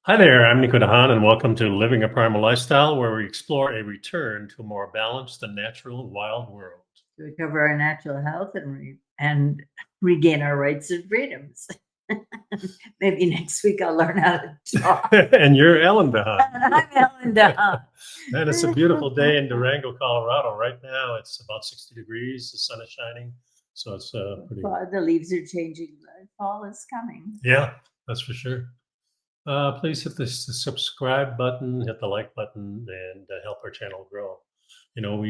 Hi there, I'm nicodehaan, and welcome to Living a Primal Lifestyle, where we explore a return to a more balanced and natural wild world. To recover our natural health and regain our rights and freedoms. Maybe next week I'll learn how to talk. And you're Ellen Dehaan. And I'm Ellen Dehaan. Man, it's a beautiful day in Durango, Colorado. Right now, it's about 60 degrees. The sun is shining, so it's pretty. The leaves are changing. Fall is coming. Yeah, that's for sure. Please hit the subscribe button, hit the like button, and help our channel grow. You know,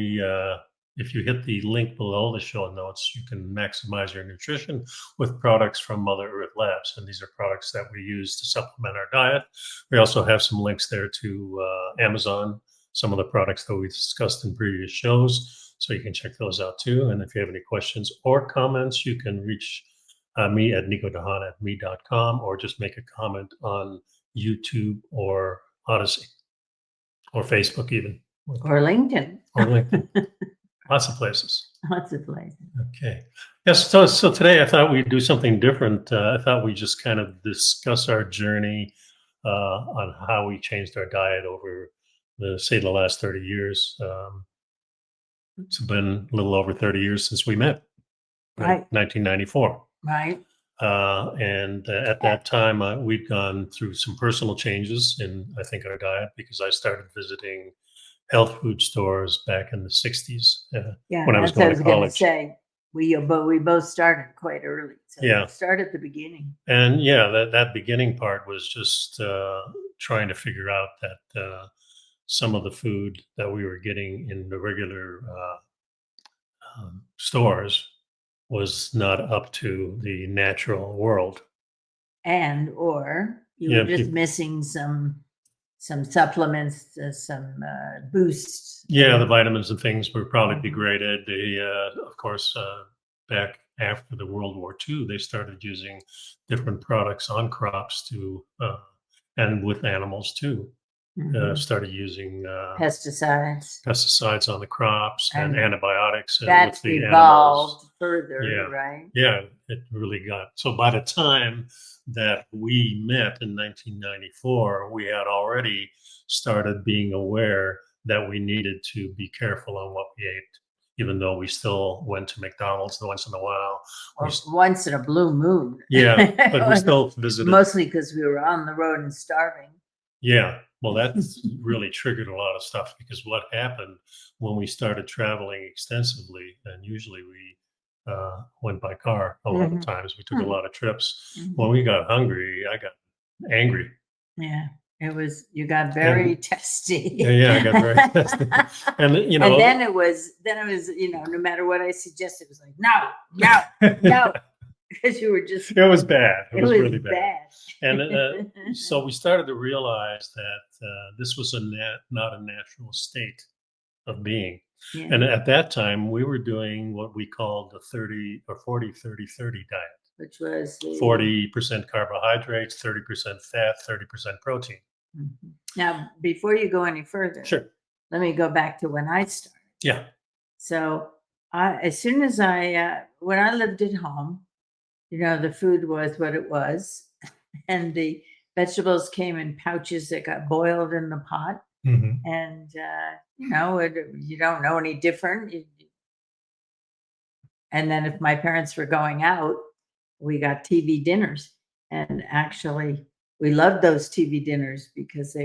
if you hit the link below the show notes, you can maximize your nutrition with products from Mother Earth Labs. And these are products that we use to supplement our diet. We also have some links there to Amazon, some of the products that we discussed in previous shows. So you can check those out too. And if you have any questions or comments, you can reach me at nicodehaan@me.com, or just make a comment on YouTube or Odysee or Facebook even. Or LinkedIn. Or LinkedIn. Lots of places. Lots of places. Okay. Yes. So today I thought we'd do something different. I thought we'd just kind of discuss our journey on how we changed our diet over the last 30 years. It's been a little over 30 years since we met. Right. 1994. Right. And at that time, we'd gone through some personal changes in, I think, our diet, because I started visiting health food stores back in the 60s when I was going to college. Say. We both started quite early. So yeah. Start at the beginning. And yeah, that beginning part was just trying to figure out that some of the food that we were getting in the regular stores was not up to the natural world. Or you were just missing some supplements, some boosts. Yeah, the vitamins and things were probably degraded. Of course, back after the World War II, they started using different products on crops and with animals too. Started using pesticides on the crops and antibiotics. That's with the evolved animals. further, right? Yeah, it really got. So by the time that we met in 1994, we had already started being aware that we needed to be careful on what we ate, even though we still went to McDonald's once in a while. Once in a blue moon. Yeah, but we still visited. Mostly because we were on the road and starving. Yeah, well, that really triggered a lot of stuff, because what happened when we started traveling extensively, and usually we went by car a lot of times. We took a lot of trips. When we got hungry, I got angry. Yeah, you got very testy. Yeah, I got very testy. And and then it was, no matter what I suggested, it was like, no. Because you were just. It was bad. It was really bad. And so we started to realize that this was not a natural state of being. Yeah. And at that time, we were doing what we called the 30 or 40, 30, 30 diet. Which was 40% carbohydrates, 30% fat, 30% protein. Now, before you go any further, sure, let me go back to when I started. Yeah. So as soon as when I lived at home, the food was what it was. And the vegetables came in pouches that got boiled in the pot. And, you don't know any different. And then if my parents were going out, we got TV dinners. And actually, we loved those TV dinners because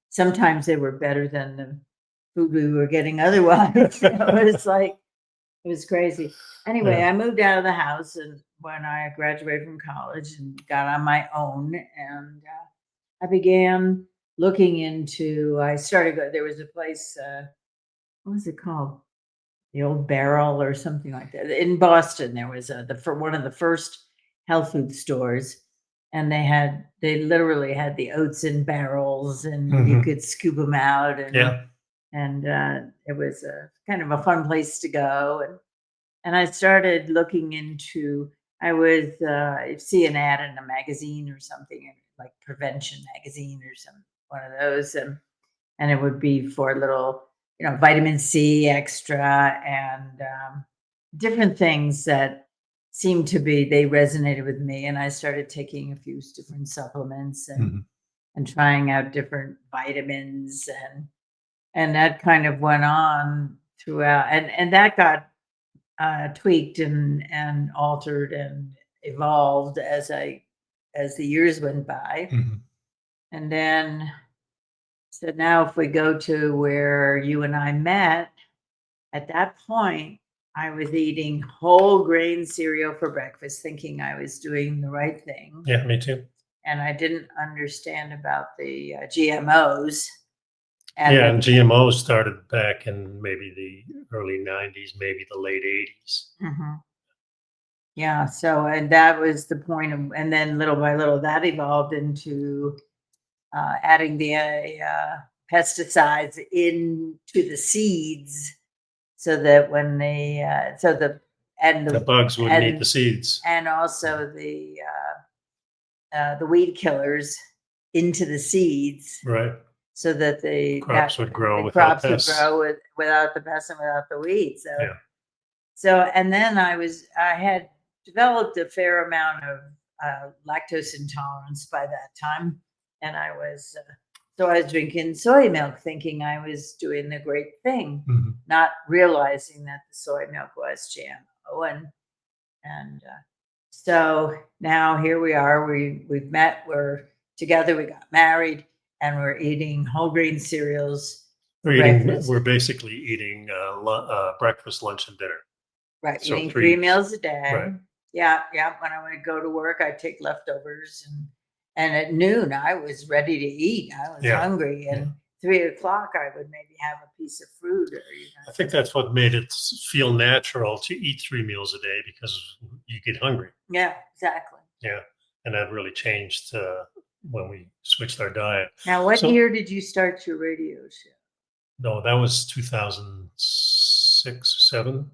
sometimes they were better than the food we were getting otherwise. It was crazy. Anyway, yeah. I moved out of the house and when I graduated from college and got on my own, and I began looking into. There was a place. What was it called? The Old Barrel or something like that in Boston. There was one of the first health food stores, and they literally had the oats in barrels, and you could scoop them out, and it was kind of a fun place to go. And I started looking into. I would see an ad in a magazine or something, like Prevention magazine or one of those, and it would be for little, vitamin C extra and different things that seemed to be, they resonated with me. And I started taking a few different supplements, and and trying out different vitamins, and that kind of went on throughout, and that got tweaked and altered and evolved as the years went by. Mhm. And then, so now if we go to where you and I met, at that point, I was eating whole grain cereal for breakfast, thinking I was doing the right thing. Yeah, me too. And I didn't understand about the GMOs. Yeah, and the, GMOs started back in maybe the early 90s, maybe the late 80s. Mhm. Yeah, so and that was the point of, and then little by little that evolved into adding the pesticides into the seeds, so that when they The bugs wouldn't eat the seeds. and also the weed killers into the seeds, Right. so that Crops would grow the without crops would pests. grow without the pests and without the weeds. So Yeah. and then I had developed a fair amount of lactose intolerance by that time, and I was drinking soy milk, thinking I was doing the great thing, Mhm. not realizing that the soy milk was GMO. And so now here we are. We've met. We're together. We got married, and we're eating whole grain cereals. We're basically eating breakfast, lunch, and dinner. Right, So eating 3 three. meals a day. Right. Yeah, yeah. When I would go to work, I'd take leftovers, and at noon I was ready to eat. I was Yeah. hungry, and 3 o'clock I would maybe have a piece of fruit, or I think that's what made it feel natural to eat 3 meals a day, because you get hungry. yeah, exactly. Yeah, and that really changed when we switched our diet. Now, what So- year did you start your radio show? No, that was 2006, 7,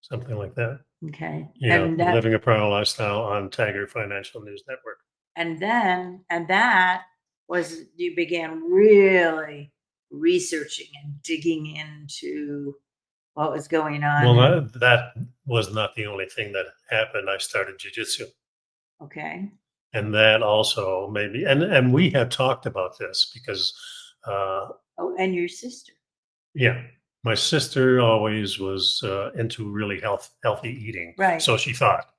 something like that. Okay, Yeah, and that Living a Primal Lifestyle on Tiger Financial News Network. and that was, you began really researching and digging into what was going on. Well, that was not the only thing that happened. I started jiu-jitsu. Okay. And that also maybe, and we had talked about this because, Oh, and your sister. yeah, my sister always was into really healthy eating. Right. So she thought.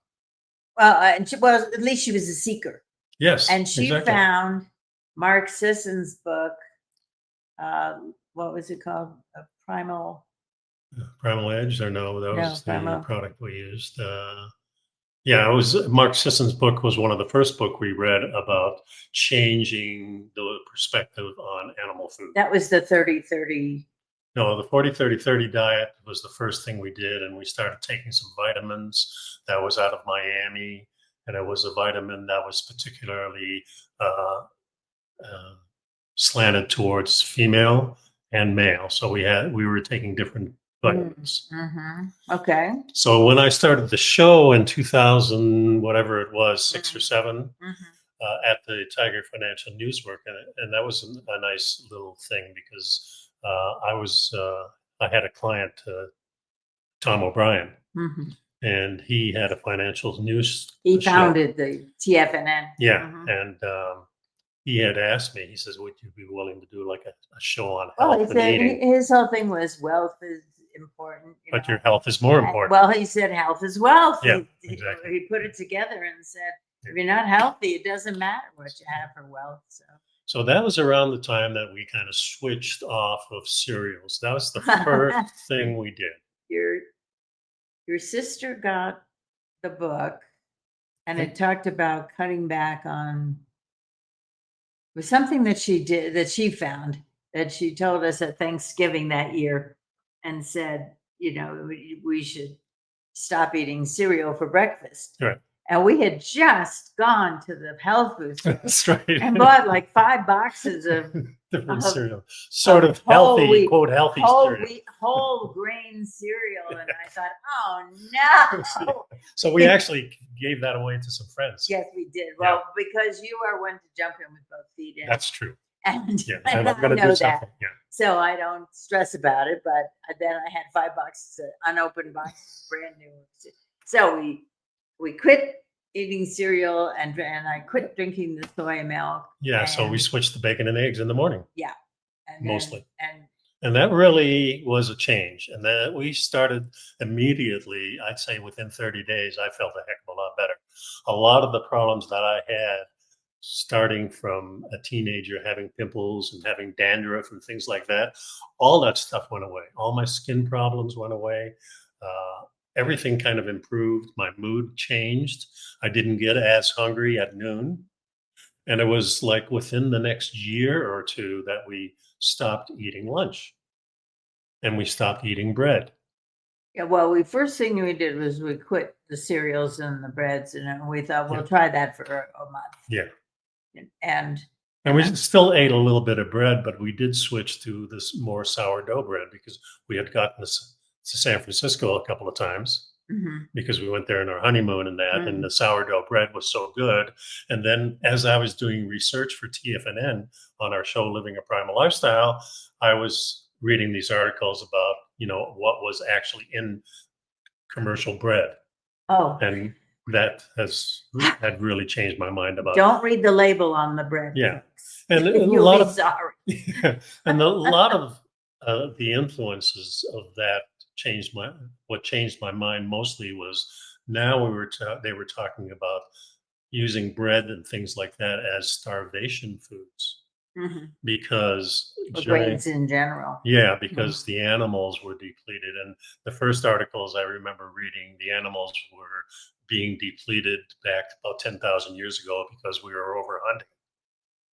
Well, at least she was a seeker. Yes. And she exactly. found Mark Sisson's book. What was it called? Primal. Primal Edge, or no, that No, was the Primal. product we used. Yeah, it was Mark Sisson's book was one of the first book we read about changing the perspective on animal food. That was the 30-30. No, the 40-30-30 diet was the first thing we did, and we started taking some vitamins that was out of Miami, and it was a vitamin that was particularly slanted towards female and male. So we were taking different vitamins. Mm-hmm. Okay. So when I started the show in 2000, whatever it was, 6 or 7, at the Tiger Financial News Network, and that was a nice little thing, because I had a client, Tom O'Brien, and he had a financial news. He show. founded the TFNN. Yeah, and he had asked me. He says, "Would you be willing to do like a show on health and eating?" His whole thing was wealth is important, but your health is more important. Well, he said health is wealth. Yeah, exactly. He put it together and said, if you're not healthy, it doesn't matter what you have for wealth. So that was around the time that we kind of switched off of cereals. That was the first thing we did. Your sister got the book, and it talked about cutting back on. It was something that she did, that she found, that she told us at Thanksgiving that year, and said, we should stop eating cereal for breakfast. Right. And we had just gone to the health food store. That's right. And bought like 5 boxes of different cereal, sort of healthy, quote, healthy cereal. Whole grain cereal. And I thought, oh no. So we actually gave that away to some friends. Yes, we did. Well, because you are one to jump in with both feet in. That's true. And, yeah, and I'm going to do something. Yeah. So I don't stress about it. But then I had 5 boxes of unopened boxes, brand new. So we quit eating cereal and I quit drinking the soy milk. Yeah, so we And switched to bacon and eggs in the morning, yeah, and mostly. and And that really was a change. And then we started immediately, I'd say within 30 days, I felt a heck of a lot better. A lot of the problems that I had, starting from a teenager having pimples and having dandruff and things like that, all that stuff went away. All my skin problems went away. Uh, Everything kind of improved. My mood changed. I didn't get as hungry at noon. And it was like within the next year or two that we stopped eating lunch and we stopped eating bread. yeah, well, we first thing we did was we quit the cereals and the breads, and then we thought Yeah. we'll try that for a month. Yeah. And And we still ate a little bit of bread, but we did switch to this more sourdough bread because we had gotten this to San Francisco a couple of times mhm, because we went there in our honeymoon and that, and mhm. the sourdough bread was so good. And then as I was doing research for TFNN on our show, Living a Primal Lifestyle, I was reading these articles about, what was actually in commercial bread. Oh, And that had really changed my mind about, don't read the label on the bread, yeah. folks. And a You'll lot be of, sorry. and a lot of the influences of that what changed my mind mostly was now they were talking about using bread and things like that as starvation foods Mhm. because Or during grains in general. yeah, Mhm. because the animals were depleted. And the first articles I remember reading, the animals were being depleted back about 10,000 years ago because we were overhunting.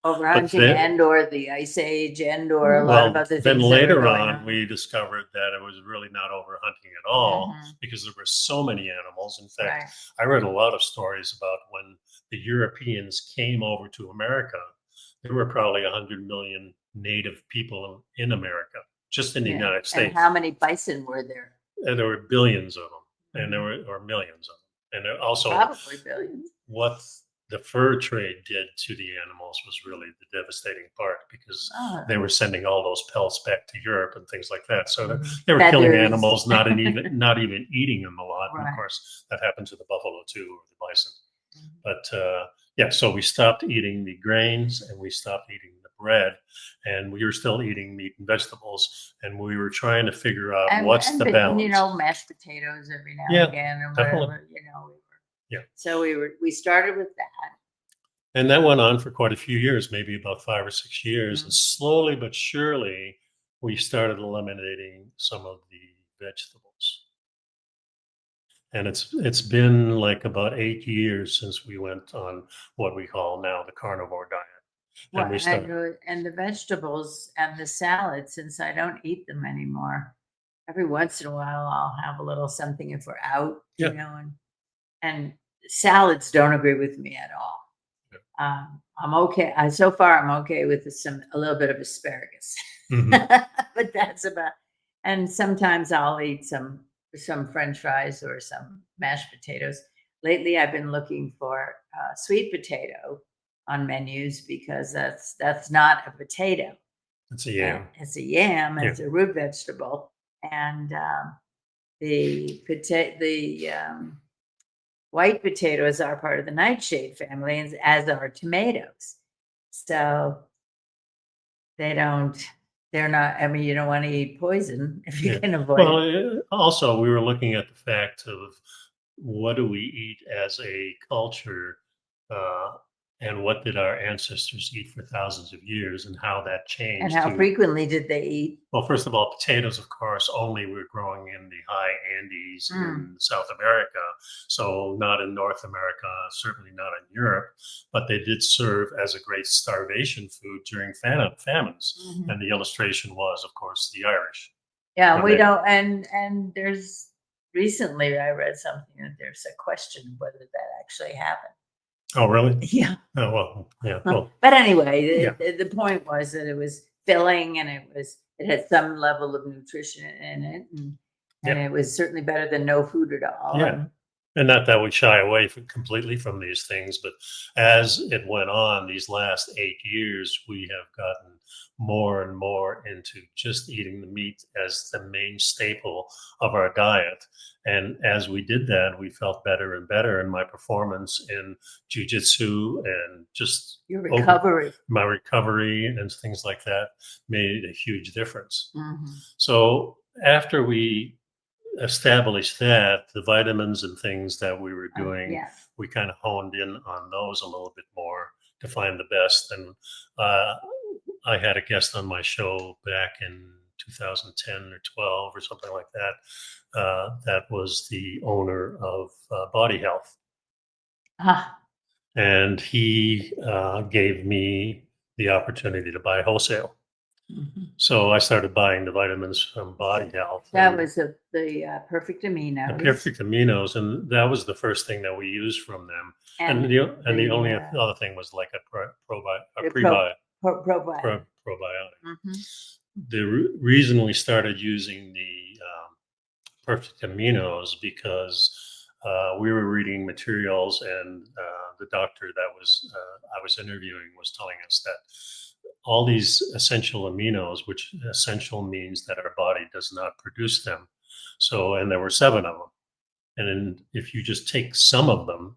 But Overhunting then, and or the ice age and or a lot of well, other then things that were later going on, on. we discovered that it was really not overhunting at all Mhm. because there were so many animals. In fact, Right. I read a lot of stories about when the Europeans came over to America, there were probably 100 million native people in America, just in the Yeah. United And States. how many bison were there? And there were billions of them, and there Mhm. were or millions of them. And there also, Probably billions. what the fur trade did to the animals was really the devastating part because Oh, they were sending all those pelts back to Europe and things like that. So mhm. they were killing Feathers. animals, not even eating them a lot. And of Right. course, that happened to the buffalo too, or the bison. Mhm. But yeah, so we stopped eating the grains and we stopped eating the bread, and we were still eating meat and vegetables, and we were trying to figure out what's the But balance. mashed potatoes every now and Yeah, again and definitely. whatever, we were. Yeah. So we started with that. And that went on for quite a few years, maybe about 5 or 6 years. And Mhm. slowly but surely, we started eliminating some of the vegetables. And it's been like about 8 years since we went on what we call now the carnivore diet. And Well, we started, and the vegetables and the salad, since I don't eat them anymore, every once in a while I'll have a little something if we're out, yeah, and salads don't agree with me at all. yeah. I'm okay. So far, I'm okay with a little bit of asparagus, Hmm. but that's about. And sometimes I'll eat some French fries or some mashed potatoes. Lately, I've been looking for sweet potato on menus because that's not a potato. It's a And yam. it's a yam. Yeah. It's a root vegetable, and the white potatoes are part of the nightshade family, as are tomatoes. So they don't, they're not, I mean, you don't want to eat poison if you Yeah. can avoid Well, it. also, we were looking at the fact of what do we eat as a culture, uh, and what did our ancestors eat for thousands of years, and how that And changed how to, frequently did they eat? well, first of all, potatoes, of course, only were growing in the high Andes Mm, in South America, so not in North America, certainly not in Europe, but they did serve as a great starvation food during famines. mhm. And the illustration was, of course, the Irish. Yeah, When we they, don't, and there's recently I read something that there's a question of whether that actually happened. oh, really? Yeah. Oh, well, yeah, well, But anyway, yeah, the point was that it was filling and it had some level of nutrition in it, and yeah, it was certainly better than no food at all. yeah. And not that we shy away completely from these things, but as it went on, these last 8 years, we have gotten more and more into just eating the meat as the main staple of our diet. And as we did that, we felt better and better, and my performance in jujitsu and just Your recovery. my recovery and things like that made a huge difference. Mhm. So after we established that, the vitamins and things that we were doing, Yeah. we kind of honed in on those a little bit more to find the best. And uh, I had a guest on my show back in 2010 or 12 or something like that. That was the owner of Body Health. Ah, And he gave me the opportunity to buy wholesale. mhm. So I started buying the vitamins from Body Health. That And was the perfect the aminos perfect aminos, and that was the first thing that we used from them. And and the only the other thing was like a the probiotic. probiotic. Mhm. The reason we started using the perfect aminos because we were reading materials, and the doctor that was I was interviewing was telling us that all these essential aminos, which essential means that our body does not produce them. So, and there were 7 of them. And then if you just take some of them,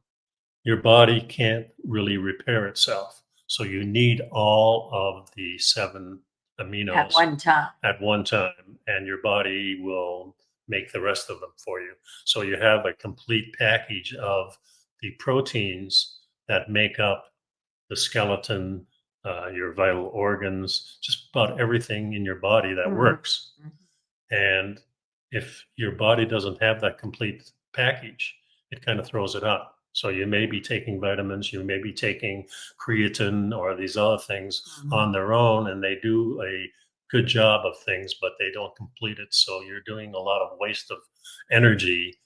your body can't really repair itself. So you need all of the 7 At aminos one time. at one time, and your body will make the rest of them for you. So you have a complete package of the proteins that make up the skeleton, your vital organs, just about everything in your body that Mhm. works. Mhm. And if your body doesn't have that complete package, it kind of throws it out. So you may be taking vitamins, you may be taking creatine or these other things Mhm. on their own, and they do a good job of things, but they don't complete it. So you're doing a lot of waste of energy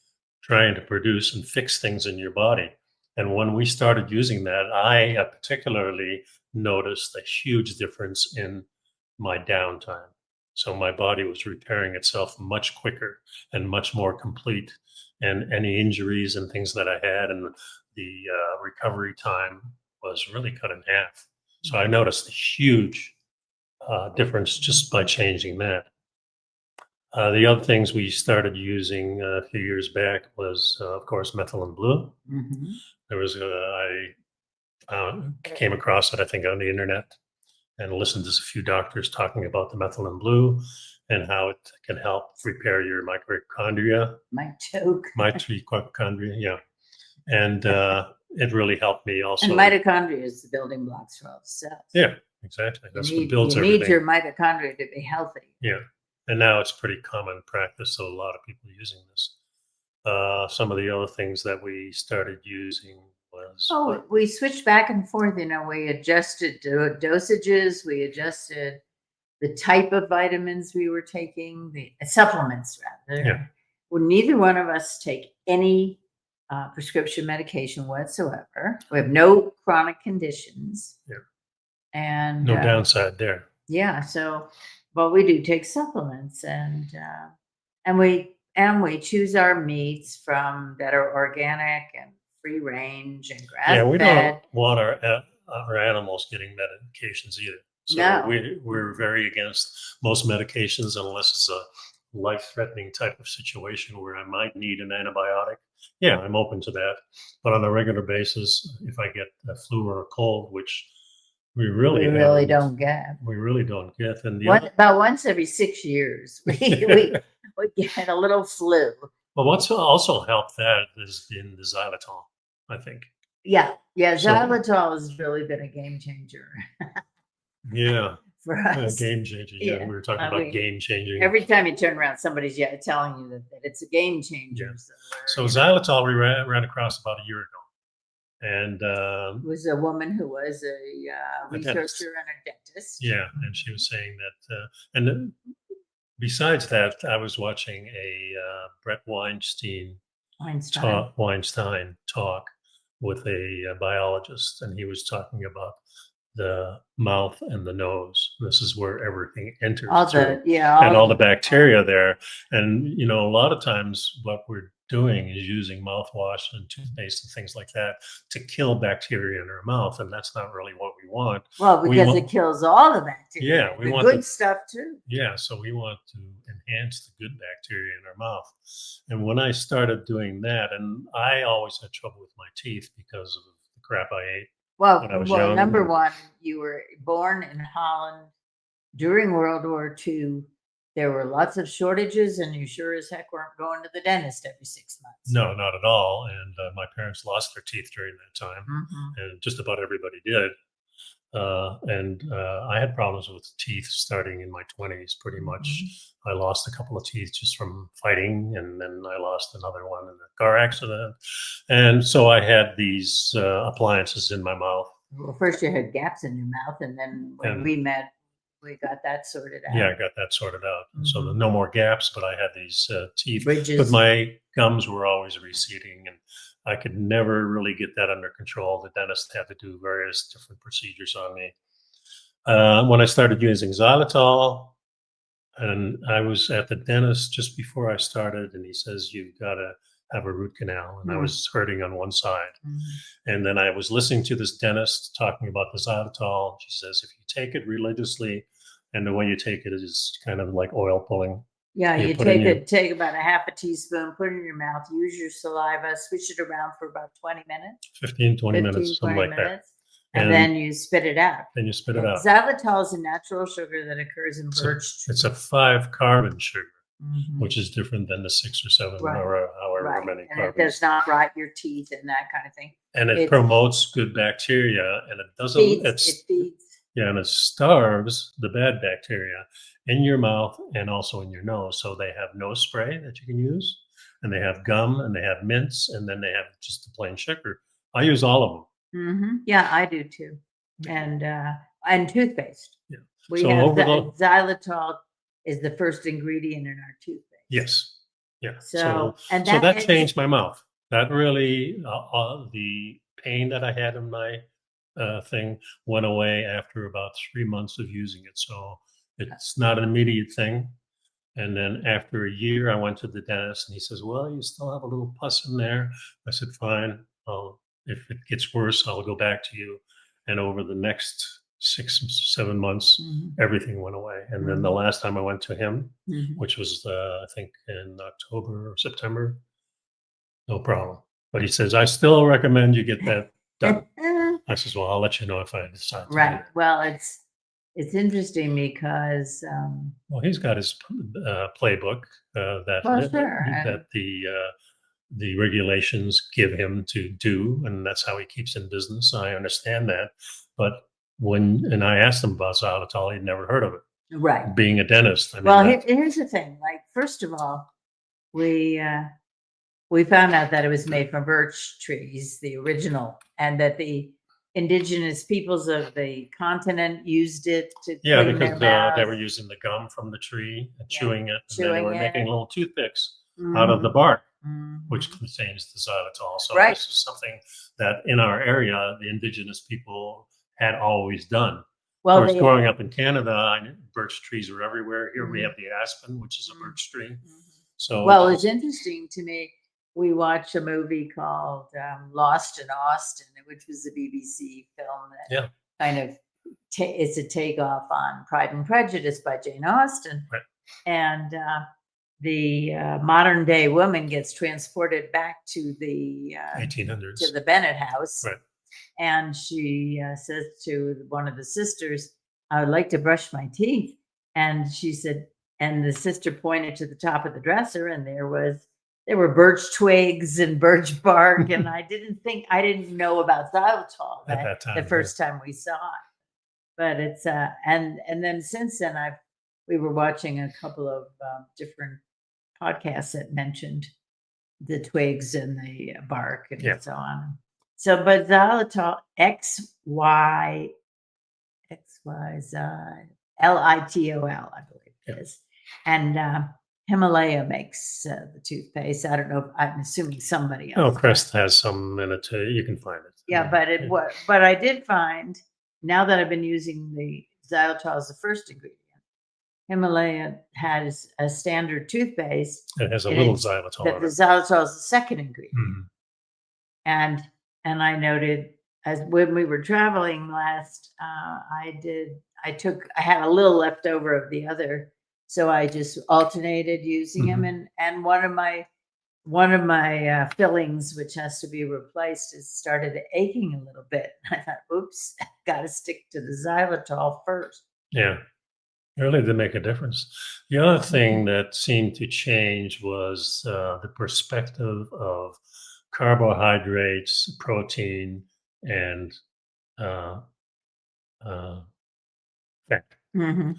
trying to produce and fix things in your body. And when we started using that, I particularly noticed a huge difference in my downtime. So my body was repairing itself much quicker and much more complete. And any injuries and things that I had, and the recovery time was really cut in half. So I noticed a huge difference just by changing that. The other things we started using a few years back was, of course, methylene blue. Mhm. There was came across it, I think, on the internet, and listened to a few doctors talking about the methylene blue and how it can help repair your My joke. mitochondria, yeah. And it really helped me And also. mitochondria is the building blocks for all the cells. Yeah, exactly. You That's what need builds you need everything. your mitochondria to be healthy. Yeah. And now it's pretty common practice, so a lot of people using this. Some of the other things that we started using was Oh, what? we switched back and forth. We adjusted dosages. We adjusted the type of vitamins we were taking, the supplements Yeah, rather. Well, neither one of us take any prescription medication whatsoever. We have no chronic conditions, yeah. and No downside there. yeah. So, but we do take supplements, and we choose our meats from that are organic and free range and grass Yeah, we don't fed. want our animals getting medications either. So No, we're very against most medications unless it's a life-threatening type of situation where I might need an antibiotic. Yeah, I'm open to that. But on a regular basis, if I get a flu or a cold, which we we really really haven't, don't get. we really don't get. And the other, About once every 6 years, we get a little flu. but what's also helped that has been the xylitol, I think. Yeah, yeah. So Xylitol has really been a game changer yeah, for us. game changing. Yeah, we Yeah, were talking I about mean, game changing. every time you turn around, somebody's telling you that it's a game Yeah. changer. So So xylitol we ran across about a year ago, and it was a woman who was a a dentist. researcher and a dentist. Yeah, and she was saying that, and then besides that, I was watching a Brett Einstein. Weinstein talk with a biologist, and he was talking about the mouth and the nose. This is where everything enters All through, the yeah, and all the all bacteria there. And a lot of times what we're doing is using mouthwash and toothpaste and things like that to kill bacteria in our mouth, and that's not really what we want. well, We because want, it kills all the bacteria, yeah, we the want good the stuff too. yeah, so we want to enhance the good bacteria in our mouth. And when I started doing that, and I always had trouble with my teeth because of the crap I ate Well, when I was well, young. number And one, you were born in Holland during World War II. There were lots of shortages, and you sure as heck weren't going to the dentist every 6 months. no, not at all. And my parents lost their teeth during that time, Mhm. and just about everybody did. And I had problems with teeth starting in my 20s, pretty much. Mhm. I lost a couple of teeth just from fighting, and then I lost another one in a car accident. And so I had these appliances in my mouth. Well, first you had gaps in your mouth, and then when And we met, we got that sorted yeah, out. I got that sorted out. And so Mhm. no more gaps, but I had these teeth, but Bridges. my gums were always receding, and I could never really get that under control. The dentist had to do various different procedures on me. When I started using xylitol, and I was at the dentist just before I started, and he says, "You've got to have a root canal." And I Mm. was hurting on one side. Mhm. And then I was listening to this dentist talking about the xylitol. She says, if you take it religiously, and the way you take it is kind of like oil pulling, Yeah, you you put in your take about a half a teaspoon, put it in your mouth, use your saliva, switch it around for about 20 minutes, 15, 20 15, minutes, something 20 like that. minutes, and And then you spit it out. then you spit it out. Xylitol is a natural sugar that occurs in It's birch it's a trees. 5 carbon sugar, Mhm. which is different than the 6 or 7 Right, or however right. many And it carbons. does not rot your teeth and that kind of thing. And it It promotes good bacteria, and it doesn't, it feeds. yeah, and it starves the bad bacteria in your mouth and also in your nose. So they have nose spray that you can use, and they have gum, and they have mints, and then they have just the plain sugar. I use all of them. Mhm. Yeah, I do too. And toothpaste. Yeah. We So have over the xylitol is the first ingredient in our toothpaste. yes, yeah. So, and So that that is changed my mouth. That really the pain that I had in my thing went away after about 3 months of using it. So it's not an immediate thing. And then after a year, I went to the dentist, and he says, "Well, you still have a little pus in there." I said, "Fine. If it gets worse, I'll go back to you." And over the next 6, 7 months, Mhm, everything went away. And then the mhm, last time I went to him, mhm. which was I think in October or September, no problem. But he says, "I still recommend you get that done." I says, "Well, I'll let you know if I decide to do Right. that." Well, it's interesting because Well, he's got his playbook well, sure, and that the regulations give him to do, and that's how he keeps in business. I understand that, but and I asked him about xylitol, he'd never heard of it. right. Being a dentist, I mean, Well, that here's the thing. Like, first of all, we uh, we found out that it was made from birch trees, the original, and that the indigenous peoples of the continent used it to yeah, clean because their they mouths. were using the gum from the tree and Yeah, chewing it, and then they chewing were making it. little toothpicks out of the Mhm, bark, which mhm. contains the xylitol. So Right. this is something that in our area, the indigenous people had always done. Of Well, course, they growing up in Canada, I knew birch trees were everywhere. Here we mhm, have the aspen, which is a mhm, birch tree. mhm. So Well, it's it's interesting to me. We watched a movie called Lost in Austin, which was a BBC film that yeah, kind of it's a takeoff on Pride and Prejudice by Jane Austen, right, and the modern day woman gets transported back to 1800s, the Bennett house, right. and she says to one of the sisters, "I would like to brush my teeth," and she said, and the sister pointed to the top of the dresser, and there were birch twigs and birch bark, and I didn't know about xylitol At that that the time, yeah. first time we saw it. But it's and then since then we were watching a couple of different podcasts that mentioned the twigs and the bark and Yeah, so on. So, but xylitol XYZ LITOL, I believe yeah. it is, and Himalaya makes the toothpaste. I don't know. I'm assuming somebody Oh, else does. Crest has some in it too. You can find it. Yeah, but Yeah. but I did find now that I've been using the xylitol as the first ingredient, Himalaya has a standard toothpaste. It has a and little it's- xylitol that in the it. xylitol is the second ingredient. Mhm. And I noted as when we were traveling last, I had a little left over of the other, so I just alternated using them. And one of my fillings, which has to be replaced, is started aching a little bit. I thought, oops, got to stick to the xylitol first. Yeah. It really did make a difference. The other thing that seemed to change was the perspective of carbohydrates, protein, and uh, uh, fat. Mm-hmm.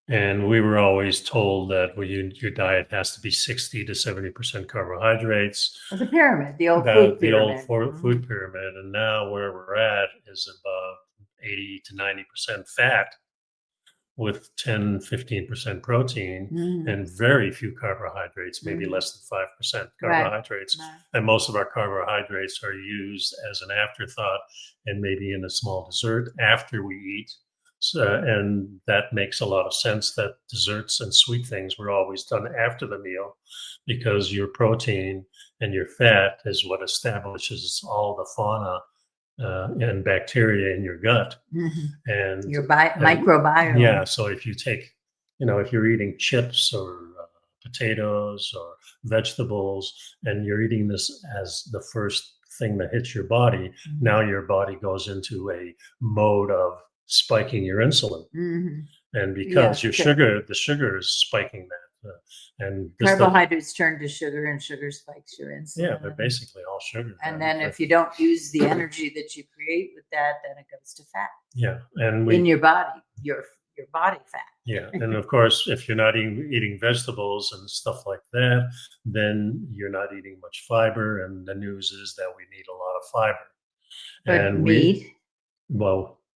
And we were always told that your diet has to be 60 to 70% carbohydrates, The pyramid, the old food the old pyramid. food pyramid. And now where we're at is above 80 to 90% fat, with 10, 15% protein Mhm. and very few carbohydrates, maybe Mhm. less than 5% Right. carbohydrates. Right. And most of our carbohydrates are used as an afterthought and maybe in a small dessert after we eat. So, and that makes a lot of sense that desserts and sweet things were always done after the meal, because your protein and your fat is what establishes all the fauna and bacteria in your gut. Mhm. And Your microbiome. yeah, so if you take, if you're eating chips or potatoes or vegetables, and you're eating this as the first thing that hits your body, Mhm. now your body goes into a mode of spiking your insulin. Mhm. And because Yeah, the sugar is spiking that. And this, carbohydrates turn to sugar, and sugar spikes your yeah, they're insulin. basically all sugar. And then if you don't use the energy that you create with that, then it goes to fat yeah, and in your body, your body fat. yeah, and of course, if you're not eating vegetables and stuff like that, then you're not eating much fiber. And the news is that we need a lot of fiber. But And meat,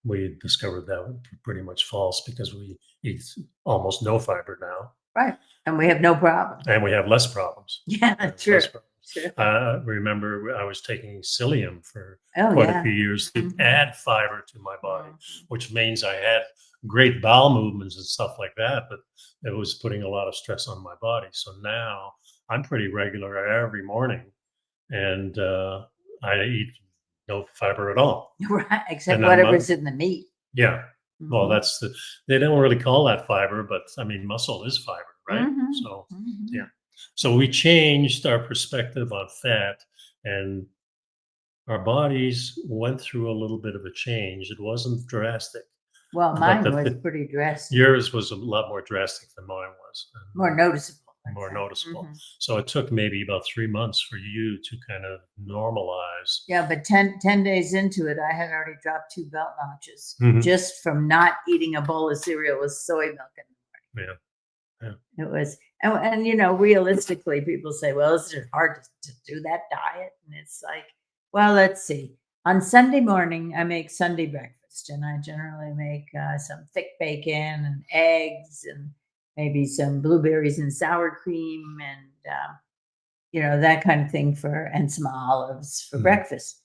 we discovered that was pretty much false, because we eat almost no fiber now, right? And we have no problem. and we have less problems. Yeah, true. Less problems. True. Remember, I was taking psyllium for Oh, quite a yeah. few years to Mhm. add fiber to my body, Mhm. which means I had great bowel movements and stuff like that, but it was putting a lot of stress on my body. So now I'm pretty regular every morning, and I eat no fiber at all. Right, except And whatever's in the meat. yeah, well, Mhm. they don't really call that fiber, but I mean, muscle is fiber, right? Mhm. So, yeah. Mhm. So we changed our perspective on fat, and our bodies went through a little bit of a change. It wasn't drastic, Well, but mine was pretty drastic, yours was a lot more drastic than mine was, more noticeable. and let's more say. noticeable. Mhm. So it took maybe about 3 months for you to kind of normalize. Yeah, but 10 days into it, I had already dropped 2 belt notches Mhm. just from not eating a bowl of cereal with soy milk in it. Yeah, yeah, It was, and realistically, people say, well, is it hard to do that diet? And it's like, well, let's see. On Sunday morning, I make Sunday breakfast, and I generally make some thick bacon and eggs and maybe some blueberries and sour cream and, that kind of thing and some olives for Mhm. breakfast.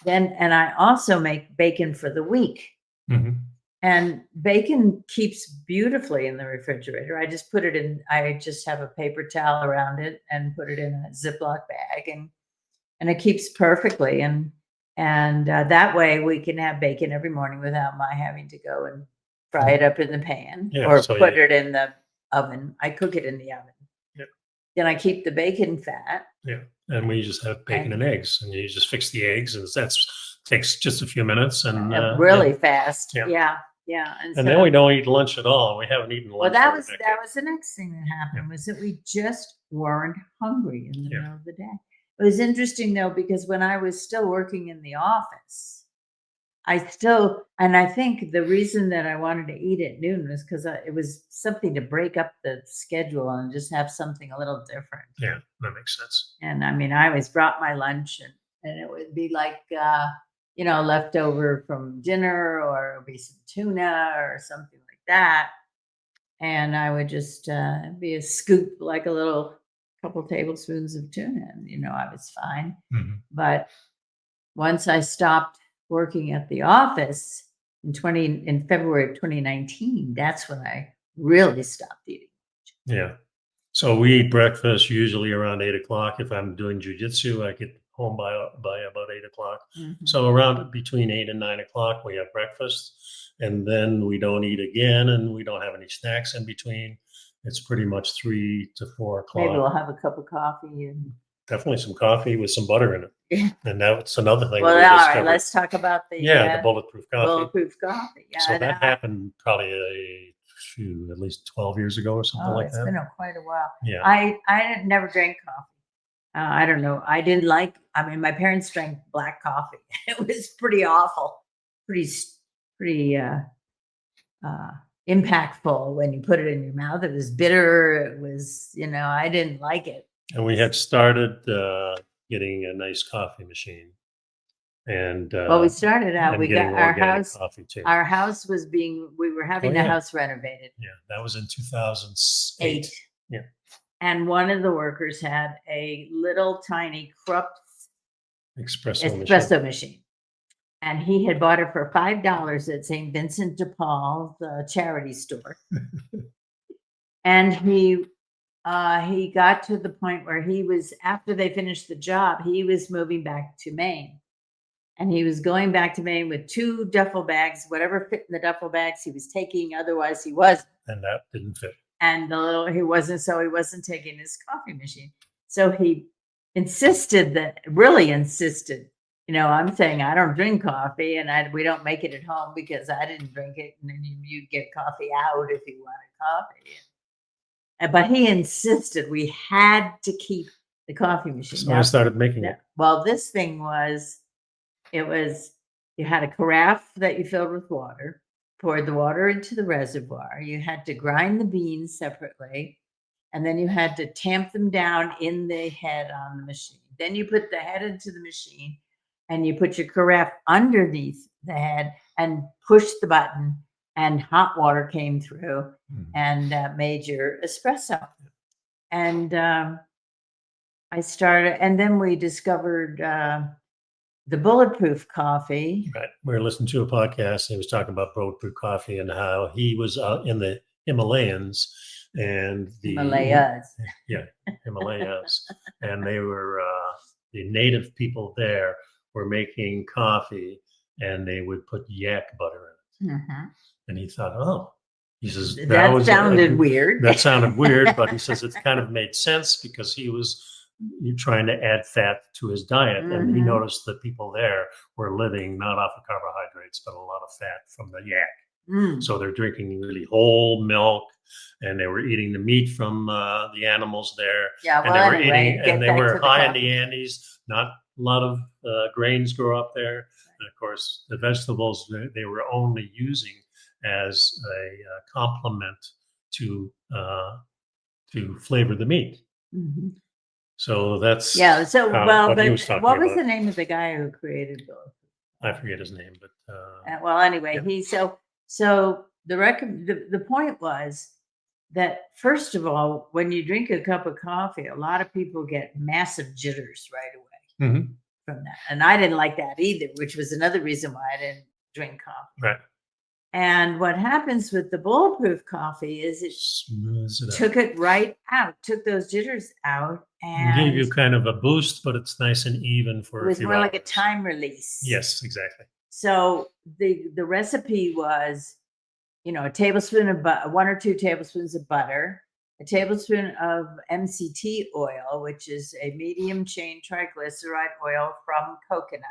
And I also make bacon for the week. Mhm. And bacon keeps beautifully in the refrigerator. I just have a paper towel around it and put it in a Ziploc bag, and it keeps perfectly. And that way we can have bacon every morning without my having to go and fry it up in the pan Yeah, or so put it in the oven. I cook it in the oven. Yeah. Then I keep the bacon fat. Yeah, and we just have bacon And and eggs, and you just fix the eggs, and that's takes just a few minutes, and really fast. yeah. Yeah. Yeah. And then we don't eat lunch at all. We haven't eaten lunch. Well, for a that decade. was the next thing that happened, Yeah. was that we just weren't hungry in the Yeah. middle of the day. It was interesting though, because when I was still working in the office, and I think the reason that I wanted to eat at noon was because it was something to break up the schedule and just have something a little different. Yeah, that makes sense. And I mean, I always brought my lunch, and it would be like, leftover from dinner, or it would be some tuna or something like that. And I would just be a scoop, like a little couple tablespoons of tuna, and I was fine. Mhm. But once I stopped working at the office, in February of 2019. That's when I really stopped eating. Yeah. So we eat breakfast usually around 8 o'clock. If I'm doing jujitsu, I get home by about 8 o'clock. Mhm. So around between 8 and 9 o'clock, we have breakfast, and then we don't eat again, and we don't have any snacks in between. It's pretty much 3 to 4 o'clock. Maybe we'll have a cup of coffee and Definitely some coffee with some butter in it, yeah. and that's another thing Well, we all right. discovered. Let's talk about the Yeah, the bulletproof coffee. bulletproof coffee. Yeah, So that happened probably at least 12 years ago or something like it's that. been quite a while. Yeah. I never drank coffee. I don't know. I didn't like. I mean, my parents drank black coffee. It was pretty awful, pretty impactful when you put it in your mouth. It was bitter. It was, I didn't like it. And we had started getting a nice coffee machine, and Well, we started out. and We got getting our organic house. coffee too. Our house was we were having the yeah. house renovated. Yeah, that was in 2008. Yeah. And one of the workers had a little tiny Krupp espresso machine. And he had bought it for $5 at St. Vincent de Paul, the charity store. And he got to the point where after they finished the job, he was moving back to Maine. And he was going back to Maine with 2 duffel bags, whatever fit in the duffel bags he was taking. Otherwise, he wasn't. And that didn't fit. And he wasn't taking his coffee machine. So he really insisted. I'm saying I don't drink coffee, and we don't make it at home because I didn't drink it, and then you get coffee out if you wanted coffee. But he insisted we had to keep the coffee machine. So I started making it. Well, this thing you had a carafe that you filled with water, poured the water into the reservoir. You had to grind the beans separately, and then you had to tamp them down in the head on the machine. Then you put the head into the machine, and you put your carafe underneath the head and pushed the button, and hot water came through and made your espresso. And I started, and then we discovered the bulletproof coffee. Right. We were listening to a podcast. He was talking about bulletproof coffee and how he was in the Himalayas and Himalayas. Yeah, Himalayas. And they were the native people there were making coffee, and they would put yak butter in it. Mm-hmm. And he thought, he says that sounded weird. That sounded weird, but he says it kind of made sense because he was trying to add fat to his diet, and he noticed that people there were living not off of carbohydrates but a lot of fat from the yak. So they're drinking really whole milk, and they were eating the meat from the animals there. Yeah, and they were high in the Andes. Not a lot of grains grow up there, and of course the vegetables they were only using as a complement to flavor the meat. So that's So what what was the name of the guy who created both? I forget his name, but well, anyway, so the point was that first of all, when you drink a cup of coffee, a lot of people get massive jitters right away from that, and I didn't like that either, which was another reason why I didn't drink coffee. Right. And what happens with the bulletproof coffee is it smooths it took it right out, took those jitters out, and gave you kind of a boost, but it's nice and even for it was more like a time release. Yes, exactly. So the recipe was, a tablespoon of 1 or 2 tablespoons of butter, a tablespoon of MCT oil, which is a medium chain triglyceride oil from coconut.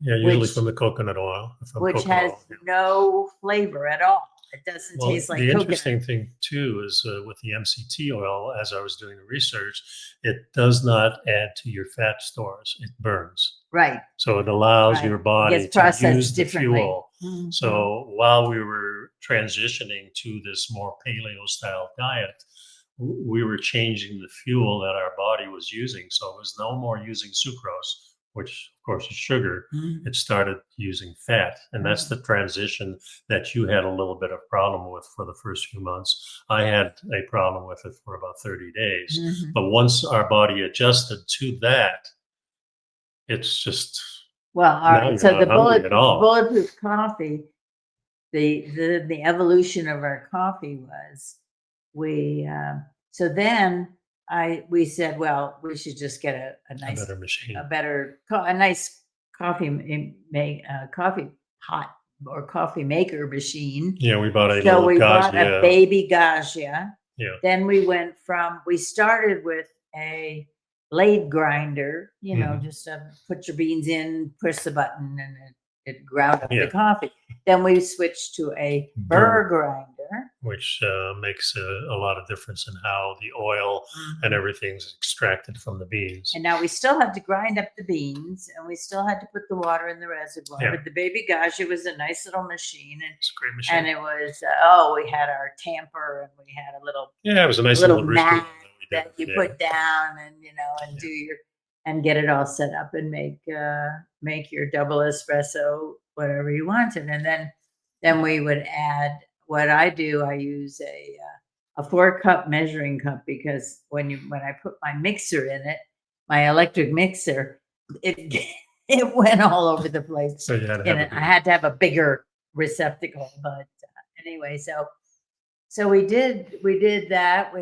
Yeah, usually from the coconut oil. Which has no flavor at all. It doesn't taste like coconut. The interesting thing, too, is with the MCT oil, as I was doing the research, it does not add to your fat stores. It burns. Right. So it allows your body to use the fuel. So while we were transitioning to this more paleo-style diet, we were changing the fuel that our body was using. So it was no more using sucrose, which of course is sugar. It started using fat, and that's the transition that you had a little bit of problem with for the first few months. I had a problem with it for about 30 days, but once our body adjusted to that, it's just so the bulletproof coffee the evolution of our coffee was so then we said, well, we should just get a nice better machine. a nice coffee pot or coffee maker machine. Yeah, we bought a So little we bought a Gaggia. baby Gaggia. Yeah. Then we started with a blade grinder, just put your beans in, push the button, and it ground up the coffee. Then we switched to a burr grinder, which makes a lot of difference in how the oil and everything's extracted from the beans. And now we still had to grind up the beans, and we still had to put the water in the reservoir. Yeah. But the baby Gaggia was a nice little machine, and it's a great machine. And it was we had our tamper, and we had a little it was a nice little mat that you put down, and and do your and get it all set up and make your double espresso, whatever you wanted. And then we would add what I do. I use a 4-cup measuring cup, because when I put my mixer in it, my electric mixer, it went all over the place. So you had to I had to have a bigger receptacle. But anyway, so we did that.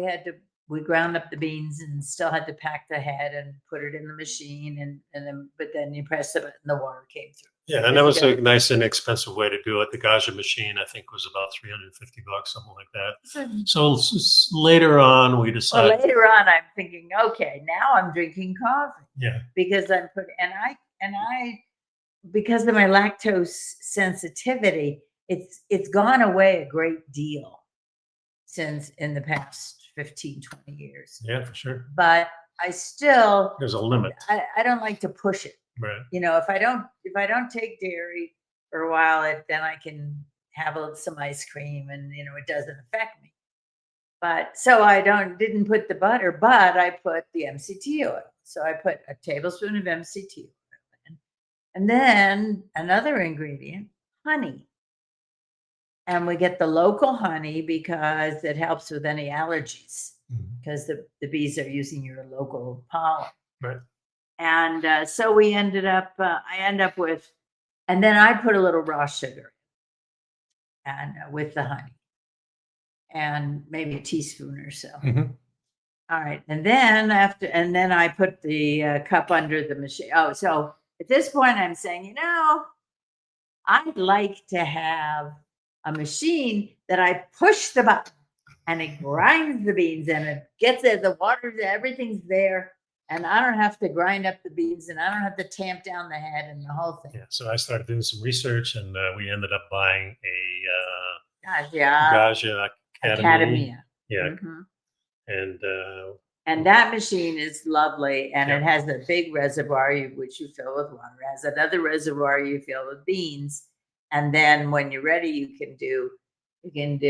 We ground up the beans and still had to pack the head and put it in the machine, but then you press it and the water came through. Yeah, and that was a nice inexpensive way to do it. The Gaggia machine, I think, was about $350, something like that. So later on, we decided. Well, later on, I'm thinking, okay, now I'm drinking coffee. Yeah. Because because of my lactose sensitivity, it's gone away a great deal since in the past 15, 20 years. Yeah, for sure. But I still, there's a limit. I don't like to push it. Right. If I don't take dairy for a while, then I can have some ice cream, and it doesn't affect me. But so I didn't put the butter, but I put the MCT oil. So I put a tablespoon of MCT oil in, and then another ingredient, honey. And we get the local honey because it helps with any allergies, because the bees are using your local pollen. Right. And so I end up with, and then I put a little raw sugar and with the honey, and maybe a teaspoon or so. All right. And then I put the cup under the machine. Oh, so at this point I'm saying, I'd like to have a machine that I push the button and it grinds the beans, and it gets there, the water, everything's there. And I don't have to grind up the beans, and I don't have to tamp down the head and the whole thing. Yeah. So I started doing some research, and we ended up buying a Gaggia Academia. Yeah. And that machine is lovely, and it has a big reservoir which you fill with water. It has another reservoir you fill with beans, and then when you're ready, you can do an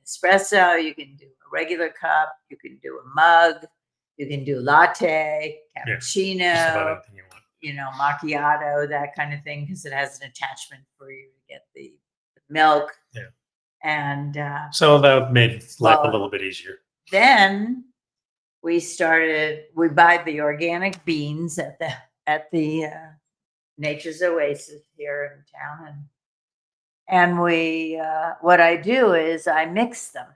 espresso, you can do a regular cup, you can do a mug. You can do latte, cappuccino, macchiato, that kind of thing, because it has an attachment for you to get the milk. Yeah. And so that made life a little bit easier. Then we buy the organic beans at the Nature's Oasis here in town, and what I do is I mix them.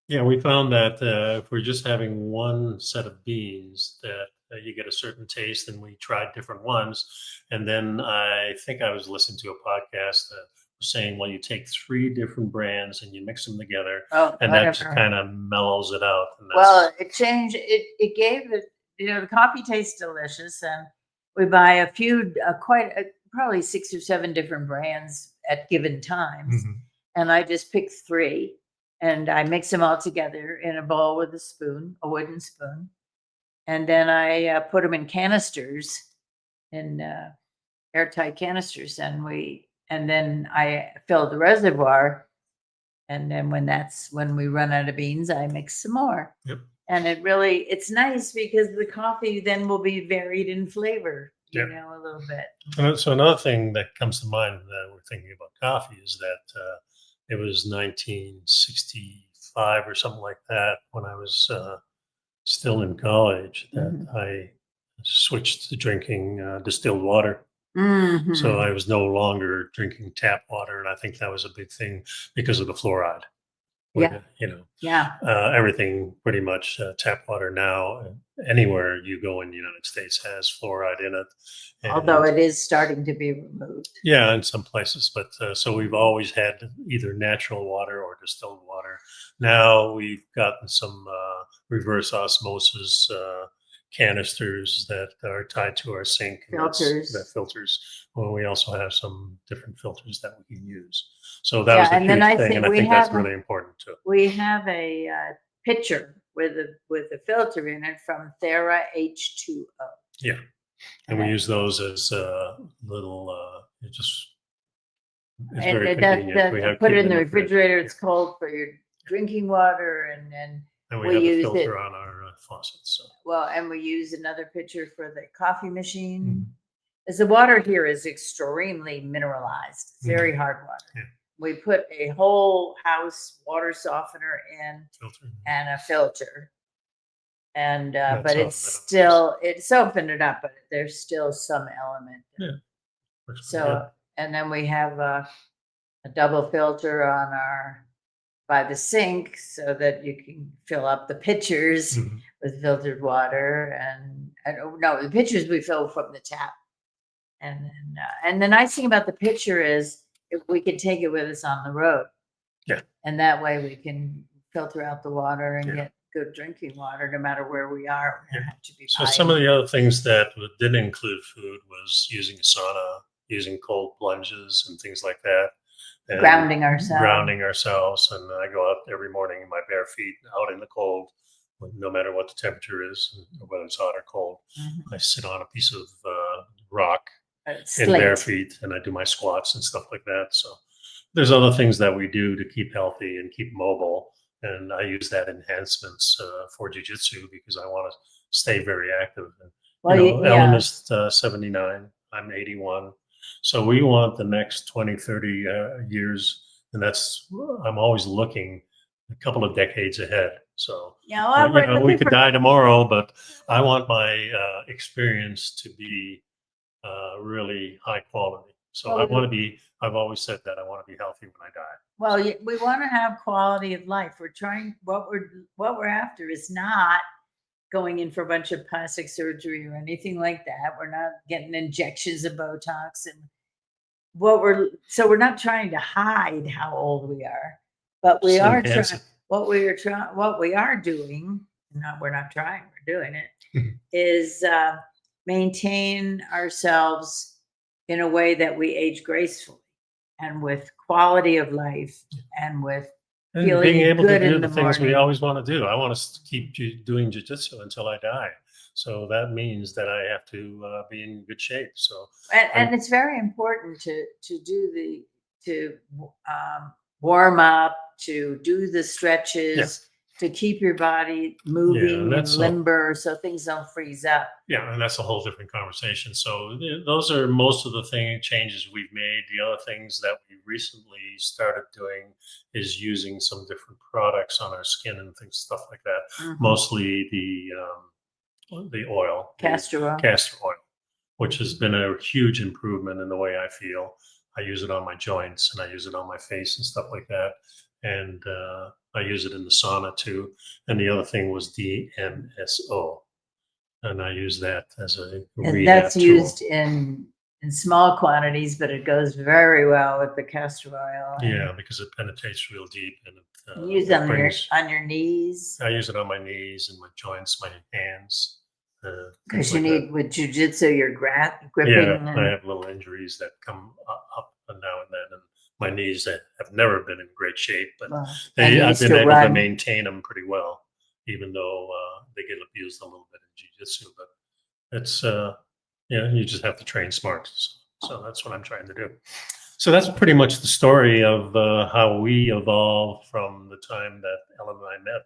Yeah, we found that if we're just having one set of beans, that you get a certain taste, and we tried different ones. And then I think I was listening to a podcast that was saying, well, you take 3 different brands and you mix them together, and that kind of mellows it out. And it changed. It gave it, the coffee tastes delicious, and we buy a few, probably 6 or 7 different brands at given times. And I just pick 3. And I mix them all together in a bowl with a wooden spoon. And then I put them in canisters, in airtight canisters. And then I fill the reservoir. And then when we run out of beans, I mix some more. Yep. And it's nice because the coffee then will be varied in flavor, a little bit. So another thing that comes to mind when we're thinking about coffee is that it was 1965 or something like that, when I was still in college, that I switched to drinking distilled water. So Mhm. I was no longer drinking tap water, and I think that was a big thing because of the fluoride. With Yeah, it, you know, yeah. everything pretty much tap water now, anywhere you go in the United States has fluoride in it, Although and it is starting to be removed. yeah, in some places. But so we've always had either natural water or distilled water. Now we've gotten some reverse osmosis canisters that are tied to our sink, and that Filters. filters. Well, we also have some different filters that we can use. So that Yeah, was a and then huge I thing, think and I think that's really important too. we have a pitcher with a filter in it from Thera H2O. Yeah, and we And use those as little. It just it's and very that convenient. We have put keep it it in in the the fridge. refrigerator. Yeah. It's cold for your drinking water, and then And we we have the use it. filter on our faucets. So. Well, and we use another pitcher for the coffee machine. Mhm. As the water here is extremely mineralized, it's Mhm. very hard water. Yeah, We put a whole house water softener in filter. and a filter, and That's but how it's that is. still it's opened it up, but there's still some element. Yeah, works pretty good. So, and then we have a double filter on our by the sink so that you can fill up the pitchers Mhm. with filtered water, and oh, no, the pitchers we fill from the tap. And the nice thing about the pitcher is if we can take it with us on the road, Yeah, and that way we can filter out the water and yeah, get good drinking water no matter where we are. We yeah. don't have to be So some buying. of the other things that didn't include food was using a sauna, using cold plunges, and things like that, and Grounding ourselves. grounding ourselves. And I go out every morning in my bare feet, out in the cold, no matter what the temperature is, whether it's hot or cold. I Mhm. sit on a piece of rock in bare Slate. feet, and I do my squats and stuff like that. So there's other things that we do to keep healthy and keep mobile, and I use that enhancements for jujitsu because I want to stay very active. And Well, Ellen yeah. is 79, I'm 81, so we want the next 20, 30 years, and that's I'm always looking a couple of decades ahead. So Yeah, well, we're we looking could for. die tomorrow, but I want my experience to be really high quality. So Well, I want to be. I've always said that I want to be healthy when I die. we want to have quality of life. We're trying. What we're after is not going in for a bunch of plastic surgery or anything like that. We're not getting injections of Botox, and we're not trying to hide how old we are, but we Just are enhance trying. it. What we are doing. No, we're not trying. We're doing it. Mhm. Is maintain ourselves in a way that we age gracefully and with quality of life and with And being feeling able to good do in the the things we morning. always want to do. I want to keep doing jujitsu until I die. So that means that I have to be in good shape. So And I'm it's very important to do the to warm up, to do the yeah, stretches, to keep your body yeah, and moving and that's so limber so things don't freeze up. yeah, and that's a whole different conversation. So those are most of the changes we've made. The other things that we recently started doing is using some different products on our skin and things, stuff like that. Mhm. Mostly the oil, the Castor oil. castor oil, which has been a huge improvement in the way I feel. I use it on my joints and I use it on my face and stuff like that. And I use it in the sauna too. And the other thing was DMSO, and I use that as a And that's rehab used tool. in small quantities, but it goes very well with the castor oil. And Yeah, because it penetrates real deep, and use it brings. on your knees I use it on my knees and my joints, my hands, things because you like that. need with jujitsu, you're Yeah, gripping I and have little injuries that come up and now and then, and my knees that have never been in great shape, but and you I've used been to able to run. maintain them pretty well, even though they get abused a little bit in jiu-jitsu. But it's you just have to train smart. So that's what I'm trying to do. So that's pretty much the story of how we evolved from the time that Ellen and I met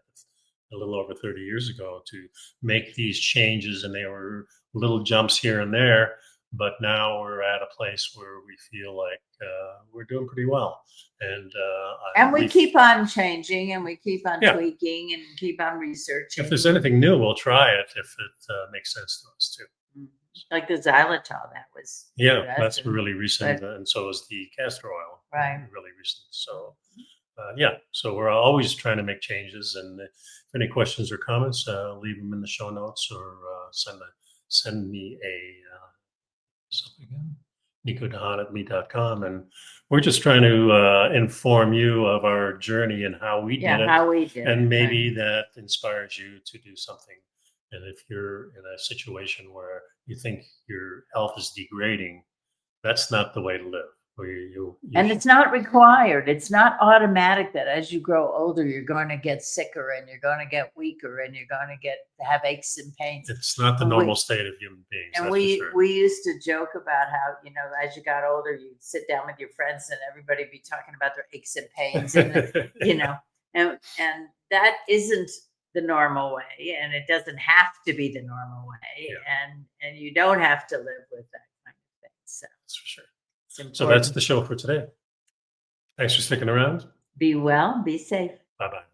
a little over 30 years ago to make these changes, and they were little jumps here and there. but now we're at a place where we feel like we're doing pretty well. And we keep on changing, and we keep on Yeah. tweaking, and keep on researching. if there's anything new, we'll try it if it makes sense to us too. Like the xylitol, that was Yeah, that's and- really recent, and so is the castor oil. Right. Really recent. So, yeah, so we're always trying to make changes. And if any questions or comments, leave them in the show notes, or send me a something again, nicodehaan@me.com. And we're just trying to inform you of our journey and how we did it, how we did it, and maybe right. that inspires you to do something. And if you're in a situation where you think your health is degrading, that's not the way to live. Where you And it's not required. It's not automatic that as you grow older, you're going to get sicker, and you're going to get weaker, and you're going to have aches and pains. it's not the And normal state of human beings. And that's we for sure. we used to joke about how, as you got older, you'd sit down with your friends and everybody be talking about their aches and pains, and and that isn't the normal way, and it doesn't have to be the normal way, Yeah. and you don't have to live with that kind of thing. So That's for sure. it's So that's important. the show for today. Thanks for sticking around. Be well, be safe. Bye bye.